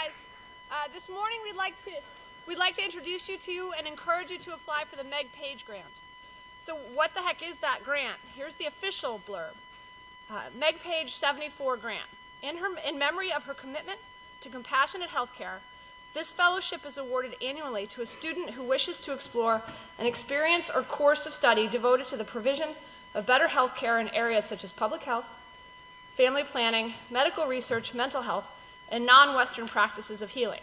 guys. This morning we'd like to introduce you to and encourage you to apply for the Meg Page grant. So what the heck is that grant? Here's the official blurb. Meg Page 74 grant. In memory of her commitment to compassionate healthcare, this fellowship is awarded annually to a student who wishes to explore an experience or course of study devoted to the provision of better healthcare in areas such as public health, family planning, medical research, mental health, and non-Western practices of healing.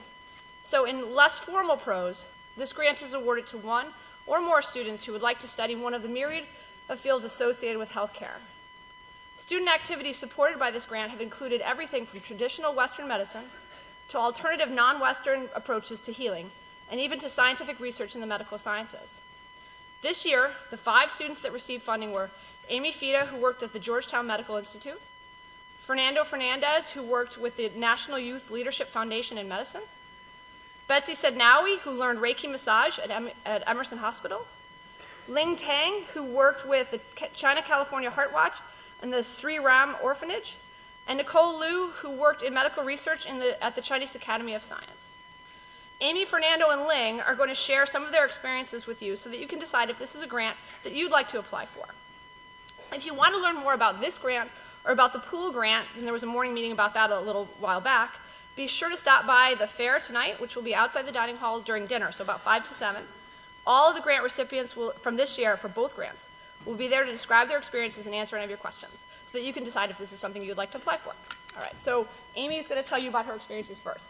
So in less formal prose, this grant is awarded to one or more students who would like to study one of the myriad of fields associated with healthcare. Student activities supported by this grant have included everything from traditional Western medicine to alternative non-Western approaches to healing, and even to scientific research in the medical sciences. This year, the 5 students that received funding were Amy Fida, who worked at the Georgetown Medical Institute, Fernando Fernandez, who worked with the National Youth Leadership Foundation in Medicine, Betsy Sednawi, who learned Reiki massage at Emerson Hospital, Ling Tang, who worked with the China-California Heart Watch and the Sri Ram Orphanage, and Nicole Liu, who worked in medical research at the Chinese Academy of Science. Amy, Fernando, and Ling are going to share some of their experiences with you so that you can decide if this is a grant that you'd like to apply for. If you want to learn more about this grant or about the Poole grant, and there was a morning meeting about that a little while back, be sure to stop by the fair tonight, which will be outside the dining hall during dinner, so about 5 to 7. All of the grant recipients from this year, for both grants, will be there to describe their experiences and answer any of your questions, so that you can decide if this is something you'd like to apply for. All right, so Amy is going to tell you about her experiences first.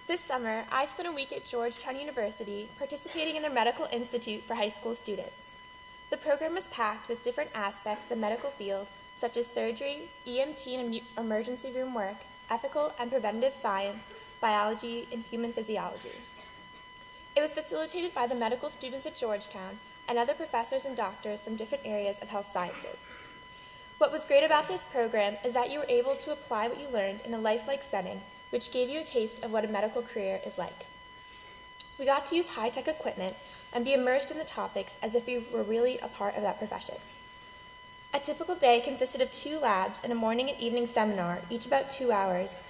This summer, I spent a week at Georgetown University participating in their Medical Institute for high school students. The program was packed with different aspects of the medical field, such as surgery, EMT and emergency room work, ethical and preventative science, biology, and human physiology. It was facilitated by the medical students at Georgetown and other professors and doctors from different areas of health sciences. What was great about this program is that you were able to apply what you learned in a lifelike setting, which gave you a taste of what a medical career is like. We got to use high-tech equipment and be immersed in the topics as if we were really a part of that profession. A typical day consisted of 2 labs and a morning and evening seminar, each about 2 hours,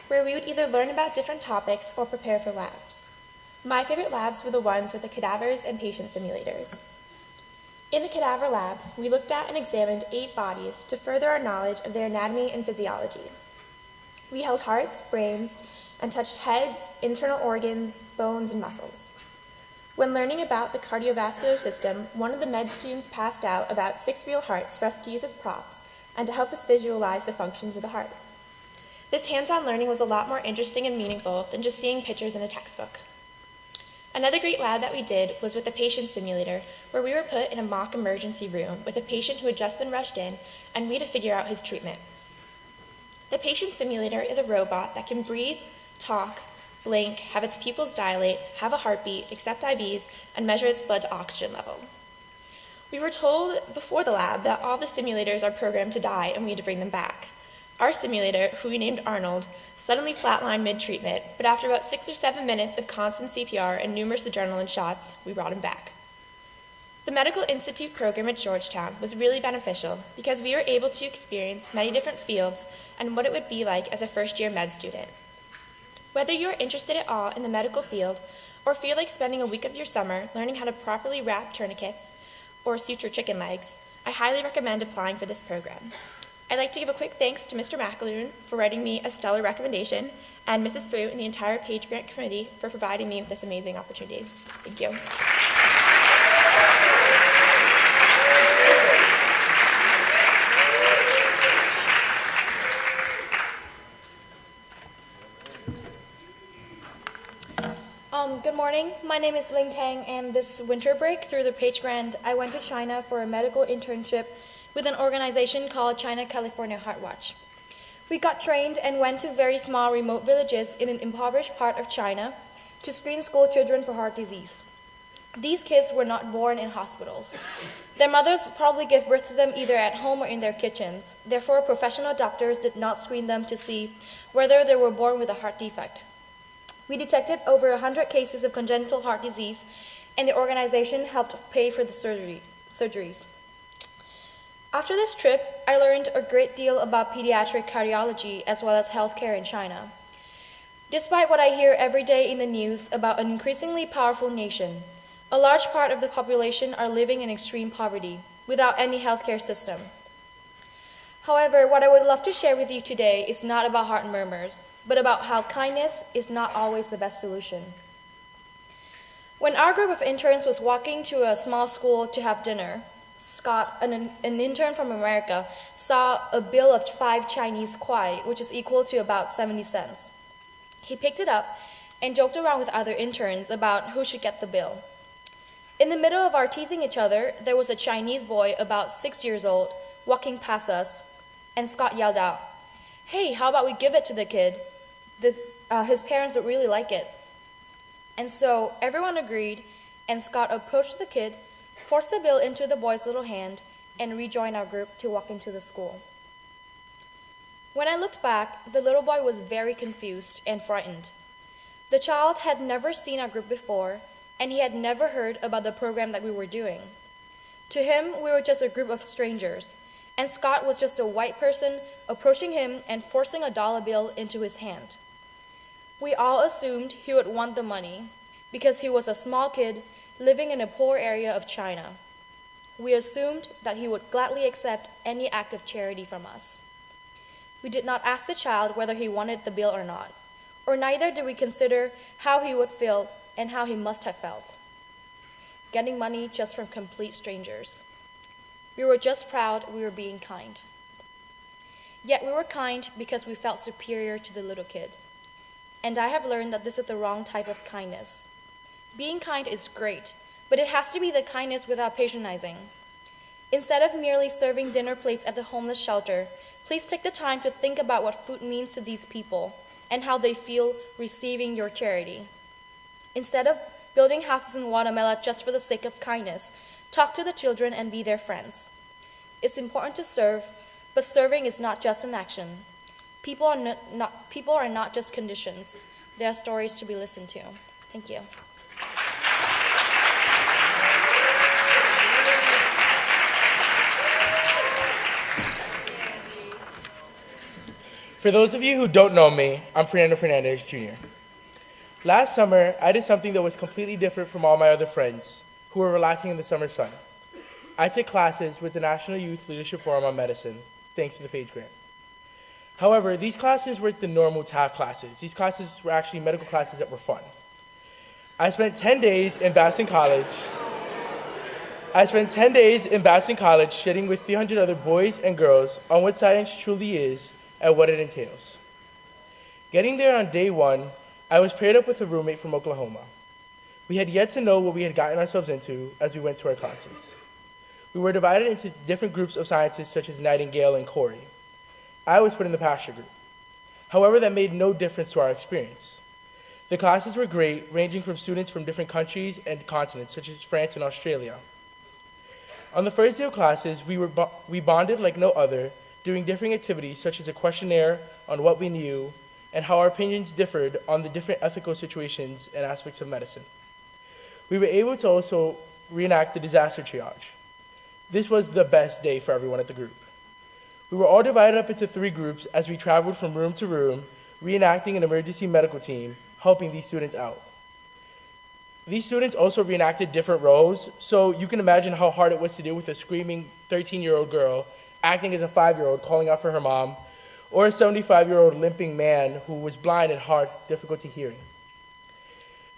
where we would either learn about different topics or prepare for labs. My favorite labs were the ones with the cadavers and patient simulators. In the cadaver lab, we looked at and examined 8 bodies to further our knowledge of their anatomy and physiology. We held hearts, brains, and touched heads, internal organs, bones, and muscles. When learning about the cardiovascular system, one of the med students passed out about 6 real hearts for us to use as props and to help us visualize the functions of the heart. This hands-on learning was a lot more interesting and meaningful than just seeing pictures in a textbook. Another great lab that we did was with the patient simulator, where we were put in a mock emergency room with a patient who had just been rushed in, and we had to figure out his treatment. The patient simulator is a robot that can breathe, talk, blink, have its pupils dilate, have a heartbeat, accept IVs, and measure its blood to oxygen level. We were told before the lab that all the simulators are programmed to die and we had to bring them back. Our simulator, who we named Arnold, suddenly flatlined mid-treatment, but after about 6 or 7 minutes of constant CPR and numerous adrenaline shots, we brought him back. The Medical Institute program at Georgetown was really beneficial because we were able to experience many different fields and what it would be like as a first-year med student. Whether you are interested at all in the medical field or feel like spending a week of your summer learning how to properly wrap tourniquets or suture chicken legs, I highly recommend applying for this program. I'd like to give a quick thanks to Mr. McAloon for writing me a stellar recommendation and Mrs. Fruit and the entire Page Grant Committee for providing me with this amazing opportunity. Thank you. Good morning. My name is Ling Tang, and this winter break through the Page Grant, I went to China for a medical internship with an organization called China-California Heart Watch. We got trained and went to very small remote villages in an impoverished part of China to screen school children for heart disease. These kids were not born in hospitals. Their mothers probably gave birth to them either at home or in their kitchens. Therefore, professional doctors did not screen them to see whether they were born with a heart defect. We detected over 100 cases of congenital heart disease, and the organization helped pay for the surgeries. After this trip, I learned a great deal about pediatric cardiology as well as healthcare in China. Despite what I hear every day in the news about an increasingly powerful nation, a large part of the population are living in extreme poverty without any healthcare system. However, what I would love to share with you today is not about heart murmurs, but about how kindness is not always the best solution. When our group of interns was walking to a small school to have dinner, Scott, an intern from America, saw a bill of 5 Chinese kuai, which is equal to about 70 cents. He picked it up and joked around with other interns about who should get the bill. In the middle of our teasing each other, there was a Chinese boy about 6 years old walking past us, and Scott yelled out, "Hey, how about we give it to the kid? His parents would really like it." And so everyone agreed, and Scott approached the kid, forced the bill into the boy's little hand, and rejoined our group to walk into the school. When I looked back, the little boy was very confused and frightened. The child had never seen our group before, and he had never heard about the program that we were doing. To him, we were just a group of strangers, and Scott was just a white person approaching him and forcing a dollar bill into his hand. We all assumed he would want the money because he was a small kid living in a poor area of China. We assumed that he would gladly accept any act of charity from us. We did not ask the child whether he wanted the bill or not, or neither did we consider how he would feel and how he must have felt, getting money just from complete strangers. We were just proud we were being kind. Yet we were kind because we felt superior to the little kid. And I have learned that this is the wrong type of kindness. Being kind is great, but it has to be the kindness without patronizing. Instead of merely serving dinner plates at the homeless shelter, please take the time to think about what food means to these people and how they feel receiving your charity. Instead of building houses in Guatemala just for the sake of kindness, talk to the children and be their friends. It's important to serve, but serving is not just an action. People are not just conditions. They are stories to be listened to. Thank you. For those of you who don't know me, I'm Fernando Fernandez Jr. Last summer, I did something that was completely different from all my other friends who were relaxing in the summer sun. I took classes with the National Youth Leadership Forum on Medicine, thanks to the Page Grant. However, these classes weren't the normal Taft classes. These classes were actually medical classes that were fun. I spent 10 days in Babson College studying with 300 other boys and girls on what science truly is and what it entails. Getting there on day 1, I was paired up with a roommate from Oklahoma. We had yet to know what we had gotten ourselves into as we went to our classes. We were divided into different groups of scientists such as Nightingale and Corey. I was put in the pasture group. However, that made no difference to our experience. The classes were great, ranging from students from different countries and continents, such as France and Australia. On the first day of classes, we bonded like no other, doing different activities such as a questionnaire on what we knew and how our opinions differed on the different ethical situations and aspects of medicine. We were able to also reenact the disaster triage. This was the best day for everyone at the group. We were all divided up into 3 groups as we traveled from room to room, reenacting an emergency medical team, helping these students out. These students also reenacted different roles, so you can imagine how hard it was to deal with a screaming 13-year-old girl acting as a 5-year-old calling out for her mom, or a 75-year-old limping man who was blind and had difficulty hearing.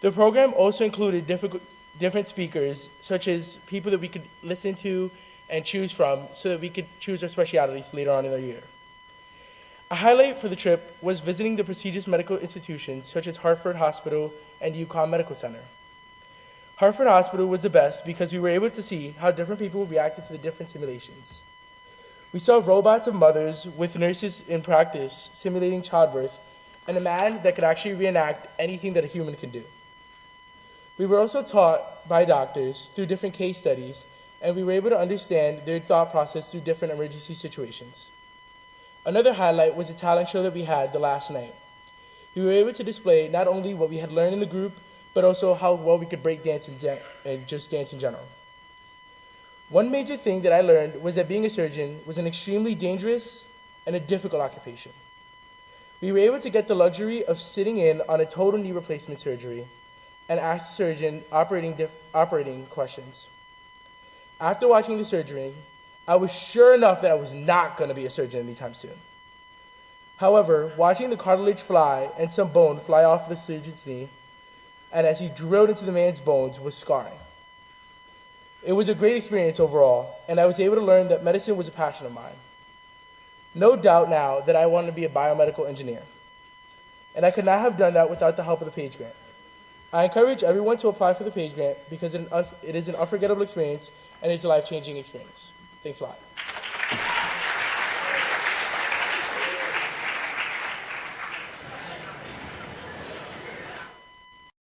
The program also included different speakers, such as people that we could listen to and choose from so that we could choose our specialties later on in the year. A highlight for the trip was visiting the prestigious medical institutions such as Hartford Hospital and UConn Medical Center. Hartford Hospital was the best because we were able to see how different people reacted to the different simulations. We saw robots of mothers with nurses in practice simulating childbirth and a man that could actually reenact anything that a human can do. We were also taught by doctors through different case studies, and we were able to understand their thought process through different emergency situations. Another highlight was a talent show that we had the last night. We were able to display not only what we had learned in the group, but also how well we could break dance and just dance in general. One major thing that I learned was that being a surgeon was an extremely dangerous and a difficult occupation. We were able to get the luxury of sitting in on a total knee replacement surgery and ask the surgeon operating questions. After watching the surgery, I was sure enough that I was not going to be a surgeon anytime soon. However, watching the cartilage fly and some bone fly off the surgeon's knee, and as he drilled into the man's bones, was scarring. It was a great experience overall, and I was able to learn that medicine was a passion of mine. No doubt now that I wanted to be a biomedical engineer, and I could not have done that without the help of the Page Grant. I encourage everyone to apply for the Page Grant because it is an unforgettable experience and it's a life-changing experience. Thanks a lot.